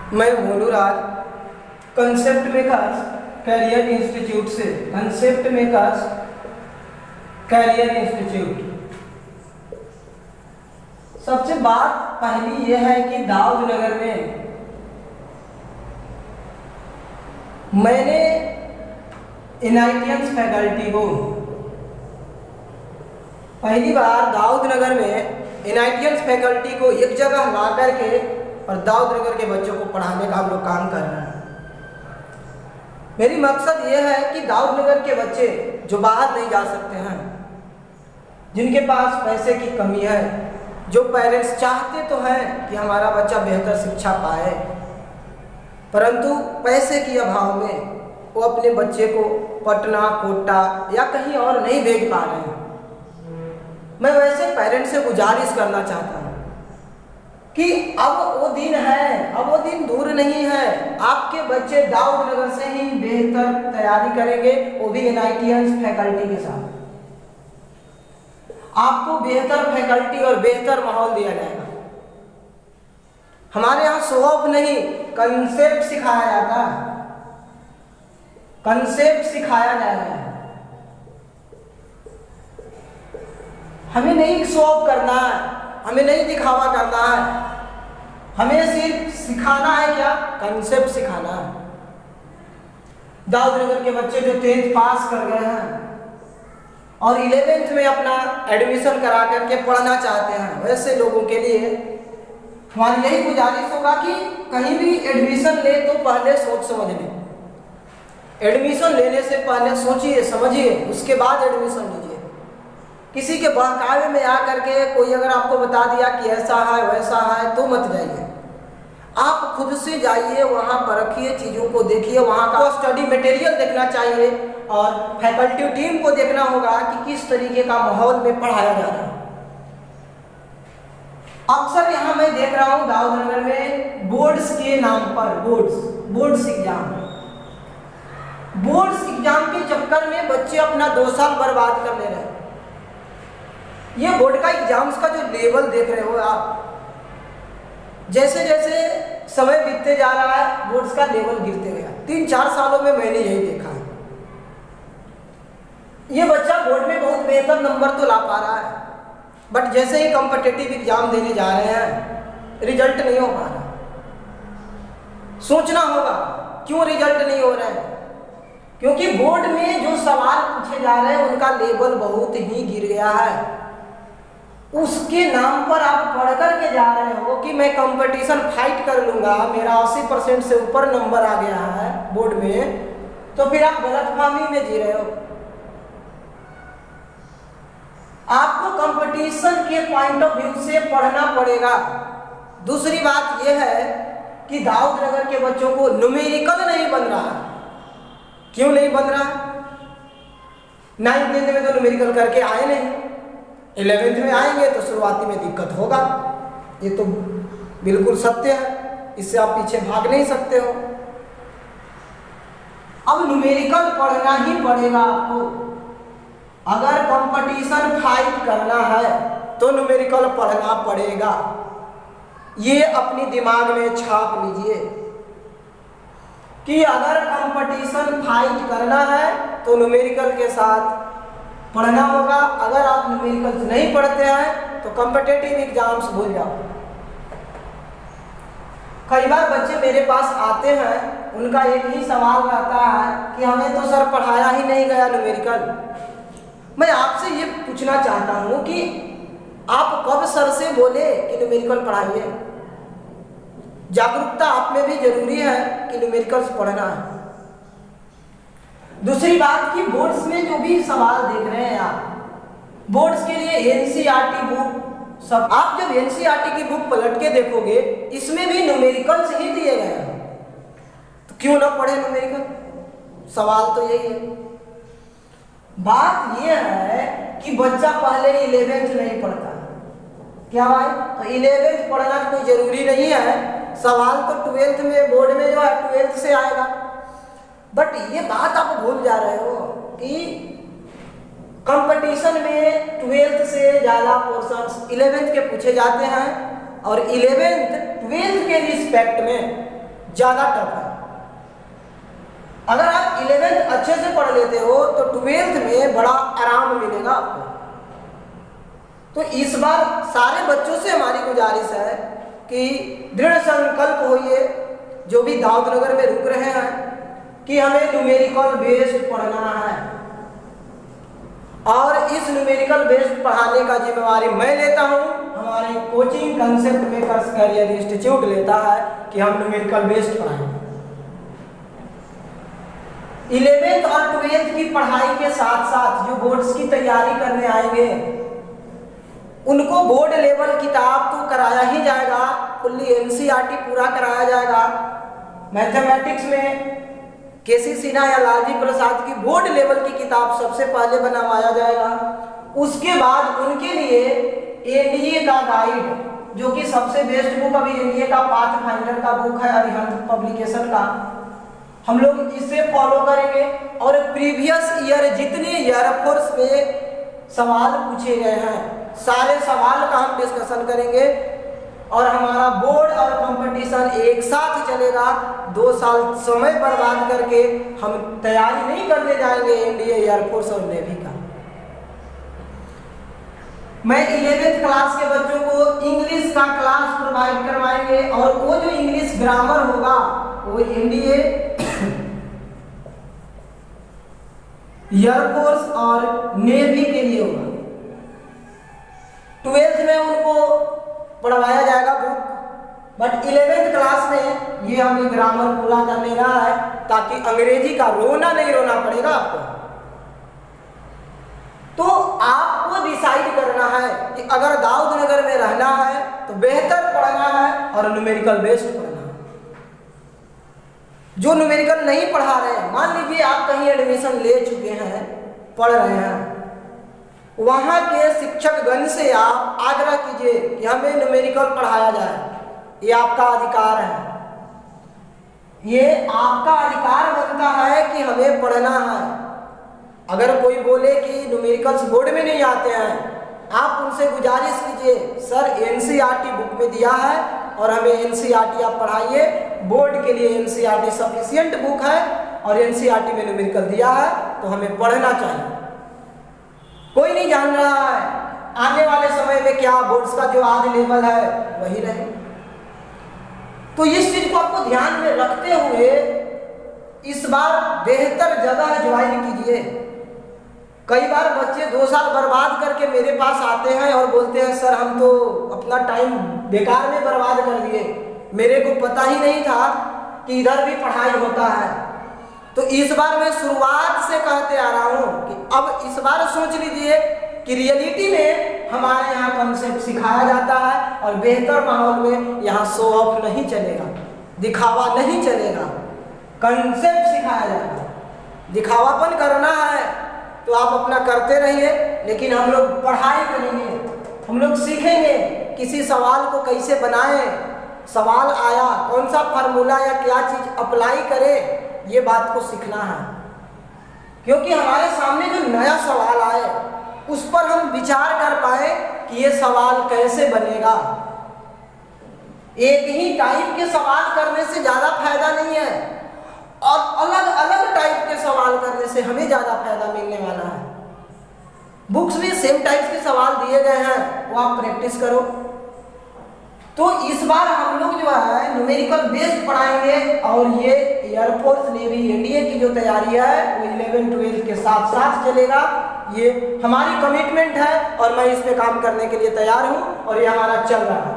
मैं भोलूराज concept Makers Career institute से concept Makers Career institute. सबसे बात पहली यह है कि दाऊद नगर में मैंने इनआईटीएंस फैकल्टी को पहली बार दाऊद नगर में इनआईटीएंस फैकल्टी को एक जगह ला करके और दाऊद नगर के बच्चों को पढ़ाने का हम लोग काम कर रहे हैं। मेरी मकसद यह है कि दाऊद नगर के बच्चे जो बाहर नहीं जा सकते हैं, जिनके पास पैसे की कमी है, जो पेरेंट्स चाहते तो हैं कि हमारा बच्चा बेहतर शिक्षा पाए, परंतु पैसे के अभाव में वो अपने बच्चे को पटना, कोटा या कहीं और नहीं भेज पा रहे हैं। मैं वैसे पेरेंट्स से गुजारिश करना चाहता हूँ कि अब वो दिन है, अब वो दिन दूर नहीं है। आपके बच्चे दाऊद नगर से ही बेहतर तैयारी करेंगे, वो भी एनआईटीएंस फैकल्टी के साथ। आपको बेहतर फैकल्टी और बेहतर माहौल दिया जाएगा। हमारे यहाँ शो ऑफ नहीं, कंसेप्ट सिखाया जाता है, कंसेप्ट सिखाया जाएगा। हमें नहीं शो ऑफ करना है, हमें नहीं दिखावा करना है, हमें सिर्फ सिखाना है। क्या? कंसेप्ट सिखाना है। दाऊद नगर के बच्चे जो 10th पास कर गए हैं और 11th में अपना एडमिशन करा करके पढ़ना चाहते हैं, वैसे लोगों के लिए हमारी यही गुजारिश होगा कि कहीं भी एडमिशन ले तो पहले सोच समझ लें। एडमिशन लेने से पहले सोचिए समझिए, उसके बाद एडमिशन लीजिए। किसी के बहकावे में आकर के कोई अगर आपको बता दिया कि ऐसा है वैसा है तो मत जाइए। आप खुद से जाइए, वहाँ परखिए, चीज़ों को देखिए, वहाँ का स्टडी मटेरियल देखना चाहिए और फैकल्टी टीम को देखना होगा कि किस तरीके का माहौल में पढ़ाया जा रहा है। अक्सर यहाँ मैं देख रहा हूँ दाऊद नगर में बोर्ड्स के नाम पर बोर्ड्स एग्जाम के चक्कर में बच्चे अपना 2 साल बर्बाद कर ले रहे हैं। ये बोर्ड का एग्जाम्स का जो लेवल देख रहे हो आप, जैसे जैसे समय बीतते जा रहा है बोर्ड्स का लेवल गिरते गया। 3-4 सालों में मैंने यही देखा है। ये बच्चा बोर्ड में बहुत बेहतर नंबर तो ला पा रहा है, बट जैसे ही कॉम्पिटिटिव एग्जाम देने जा रहे हैं रिजल्ट नहीं हो पा रहा। सोचना होगा क्यों रिजल्ट नहीं हो रहा है, क्योंकि बोर्ड में जो सवाल पूछे जा रहे हैं उनका लेवल बहुत ही गिर गया है। उसके नाम पर आप पढ़ कर के जा रहे हो कि मैं कंपटीशन फाइट कर लूँगा, मेरा 80% से ऊपर नंबर आ गया है बोर्ड में, तो फिर आप गलतफहमी में जी रहे हो। आपको कंपटीशन के पॉइंट ऑफ व्यू से पढ़ना पड़ेगा। दूसरी बात यह है कि दाऊद नगर के बच्चों को न्यूमेरिकल नहीं बन रहा। क्यों नहीं बन रहा? 9th 10th में तो न्यूमेरिकल करके आए नहीं, 11th में आएंगे तो शुरुआती में दिक्कत होगा। ये तो बिल्कुल सत्य है, इससे आप पीछे भाग नहीं सकते हो। अब न्यूमेरिकल पढ़ना ही पड़ेगा आपको। अगर कंपटीशन फाइट करना है तो न्यूमेरिकल पढ़ना पड़ेगा। ये अपनी दिमाग में छाप लीजिए कि अगर कंपटीशन फाइट करना है तो न्यूमेरिकल के साथ पढ़ना होगा। अगर आप न्यूमेरिकल्स नहीं पढ़ते हैं तो कॉम्पिटिटिव एग्जाम्स भूल जाओ। कई बार बच्चे मेरे पास आते हैं, उनका एक ही सवाल रहता है कि हमें तो सर पढ़ाया ही नहीं गया न्यूमेरिकल। मैं आपसे ये पूछना चाहता हूँ कि आप कब सर से बोले कि न्यूमेरिकल पढ़ाइए? जागरूकता आप में भी जरूरी है कि न्यूमेरिकल्स पढ़ना है। दूसरी बात कि बोर्ड्स में जो भी सवाल देख रहे हैं आप, बोर्ड्स के लिए एनसीईआरटी बुक सब, आप जब एनसीईआरटी की बुक पलट के देखोगे इसमें भी न्यूमेरिकल्स ही दिए गए हैं, तो क्यों ना पढ़े न्यूमेरिकल? सवाल तो यही है। बात यह है कि बच्चा पहले 11th नहीं पढ़ता। क्या भाई? तो 11th पढ़ना कोई जरूरी नहीं है। सवाल तो 12th में बोर्ड में जो है 12th से आएगा। बट ये बात आप भूल जा रहे हो कि कंपटीशन में 12th से ज़्यादा पोर्शंस 11th के पूछे जाते हैं और 11th 12th के रिस्पेक्ट में ज़्यादा टफ है। अगर आप 11th अच्छे से पढ़ लेते हो तो 12th में बड़ा आराम मिलेगा आपको। तो इस बार सारे बच्चों से हमारी गुजारिश है कि दृढ़ संकल्प होइए, जो भी दाऊदनगर में रुक रहे हैं, कि हमें न्यूमेरिकल बेस्ड पढ़ना है और इस न्यूमेरिकल बेस्ड पढ़ाने का जिम्मेवारी मैं लेता हूं। हमारे coaching Concept Makers Career Institute लेता है कि हम न्यूमेरिकल बेस्ड पढ़ाएंगे। 11th और 12th की पढ़ाई के साथ साथ जो बोर्ड्स की तैयारी करने आएंगे उनको बोर्ड लेवल किताब तो कराया ही जाएगा, फुल्ली एनसीईआरटी पूरा कराया जाएगा। मैथमेटिक्स में केसी सिन्हा या लालजी प्रसाद की बोर्ड लेवल की किताब सबसे पहले बनवाया जाएगा। उसके बाद उनके लिए एनडीए का गाइड, जो कि सबसे बेस्ट बुक अभी एनडीए का पाथ फाइंडर का बुक है अरिहंत पब्लिकेशन का, हम लोग इसे फॉलो करेंगे। और प्रीवियस ईयर जितने एयरफोर्स में सवाल पूछे गए हैं सारे सवाल का हम डिस्कशन करेंगे और हमारा बोर्ड और कंपटीशन एक साथ चलेगा। 2 साल समय बर्बाद करके हम तैयारी नहीं करने जाएंगे एनडीए, एयरफोर्स और नेवी का। मैं 11th क्लास के बच्चों को इंग्लिश का क्लास प्रोवाइड करवाएंगे और वो जो इंग्लिश ग्रामर होगा वो एनडीए, एयरफोर्स और नेवी के लिए होगा। 12th में उनको पढ़वाया जाएगा बुक, बट 11th क्लास में ये हमें ग्रामर पूरा कर लेना है ताकि अंग्रेजी का रोना नहीं रोना पड़ेगा आपको। तो आपको डिसाइड करना है कि अगर दाऊदनगर में रहना है तो बेहतर पढ़ना है और न्यूमेरिकल बेस्ड पढ़ना है। जो न्यूमेरिकल नहीं पढ़ा रहे हैं, मान लीजिए आप कहीं एडमिशन ले चुके हैं, पढ़ रहे हैं, वहाँ के शिक्षकगण से आप आग्रह कीजिए कि हमें न्यूमेरिकल पढ़ाया जाए। ये आपका अधिकार है, ये आपका अधिकार बनता है कि हमें पढ़ना है। अगर कोई बोले कि न्यूमेरिकल्स बोर्ड में नहीं आते हैं, आप उनसे गुजारिश कीजिए, सर एनसीईआरटी बुक में दिया है और हमें एनसीईआरटी आप पढ़ाइए। बोर्ड के लिए एनसीईआरटी सफिशिएंट बुक है और एनसीईआरटी में न्यूमेरिकल दिया है तो हमें पढ़ना चाहिए। कोई नहीं जान रहा है आने वाले समय में क्या बोर्ड्स का जो आज लेवल है वही रहे। तो इस चीज को आपको ध्यान में रखते हुए इस बार बेहतर जगह ज्वाइन कीजिए। कई बार बच्चे 2 साल बर्बाद करके मेरे पास आते हैं और बोलते हैं सर हम तो अपना टाइम बेकार में बर्बाद कर दिए, मेरे को पता ही नहीं था कि इधर भी पढ़ाई होता है। तो इस बार मैं शुरुआत से कहते आ रहा हूँ कि अब इस बार सोच लीजिए कि रियलिटी में हमारे यहाँ कंसेप्ट सिखाया जाता है और बेहतर माहौल में यहाँ शो ऑफ नहीं चलेगा, दिखावा नहीं चलेगा, कंसेप्ट सिखाया जाएगा। दिखावापन करना है तो आप अपना करते रहिए, लेकिन हम लोग पढ़ाई करेंगे, हम लोग सीखेंगे किसी सवाल को कैसे बनाएं, सवाल आया कौन सा फार्मूला या क्या चीज़ अप्लाई करें, ये बात को सीखना है। क्योंकि हमारे सामने जो नया सवाल आए उस पर हम विचार कर पाए कि ये सवाल कैसे बनेगा। एक ही टाइप के सवाल करने से ज़्यादा फायदा नहीं है और अलग अलग टाइप के सवाल करने से हमें ज़्यादा फायदा मिलने वाला है। बुक्स में सेम टाइप के सवाल दिए गए हैं, वो आप प्रैक्टिस करो। तो इस बार हम लोग जो है न्यूमेरिकल बेस्ड पढ़ाएंगे और ये एयरफोर्स, नेवी, एनडीए की जो तैयारी है वो 11 12 के साथ साथ चलेगा। ये हमारी कमिटमेंट है और मैं इस पे काम करने के लिए तैयार हूँ और ये हमारा चल रहा है।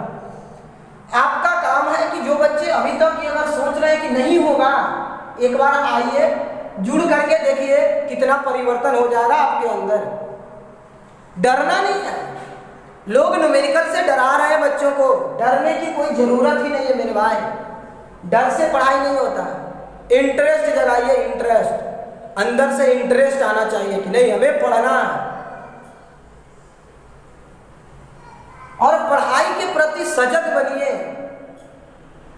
आपका काम है कि जो बच्चे अभी तक ये अगर सोच रहे हैं कि नहीं होगा, एक बार आइए, जुड़ करके देखिए कितना परिवर्तन हो जाएगा आपके अंदर। डरना नहीं है, लोग न्यूमेरिकल से डरा रहे हैं बच्चों को, डरने की कोई ज़रूरत ही नहीं है मेरे भाई। डर से पढ़ाई नहीं होता, इंटरेस्ट जगाइए, इंटरेस्ट, अंदर से इंटरेस्ट आना चाहिए कि नहीं हमें पढ़ना है। और पढ़ाई के प्रति सजग बनिए।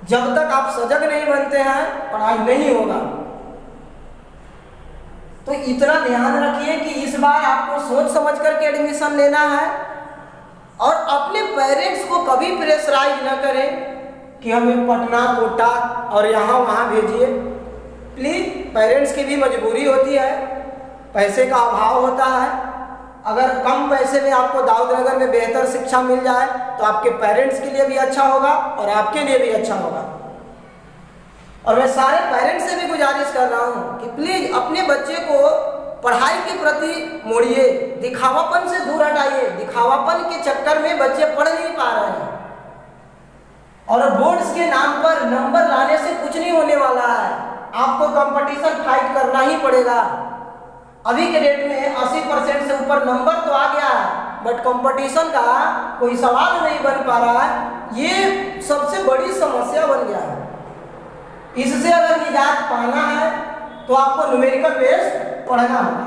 जब तक आप सजग नहीं बनते हैं पढ़ाई नहीं होगा। तो इतना ध्यान रखिए कि इस बार आपको सोच समझ करके एडमिशन लेना है और अपने पेरेंट्स को कभी प्रेशराइज न करें कि हमें पटना, कोटा और यहाँ वहाँ भेजिए। प्लीज़, पेरेंट्स की भी मजबूरी होती है, पैसे का अभाव होता है। अगर कम पैसे में आपको दाऊद नगर में बेहतर शिक्षा मिल जाए तो आपके पेरेंट्स के लिए भी अच्छा होगा और आपके लिए भी अच्छा होगा। और मैं सारे पेरेंट्स से भी गुजारिश कर रहा हूँ कि प्लीज़ अपने बच्चे को पढ़ाई के प्रति मोड़िए, दिखावापन से दूर हटाइए। दिखावापन के चक्कर में बच्चे पढ़ नहीं पा रहे हैं और बोर्ड्स के नाम पर नंबर लाने से कुछ नहीं होने वाला है। आपको कंपटीशन फाइट करना ही पड़ेगा। अभी के डेट में 80% से ऊपर नंबर तो आ गया है, बट कंपटीशन का कोई सवाल नहीं बन पा रहा है। ये सबसे बड़ी समस्या बन गया है। इससे अगर निजात पाना है तो आपको न्यूमेरिकल बेस पढ़ना होगा।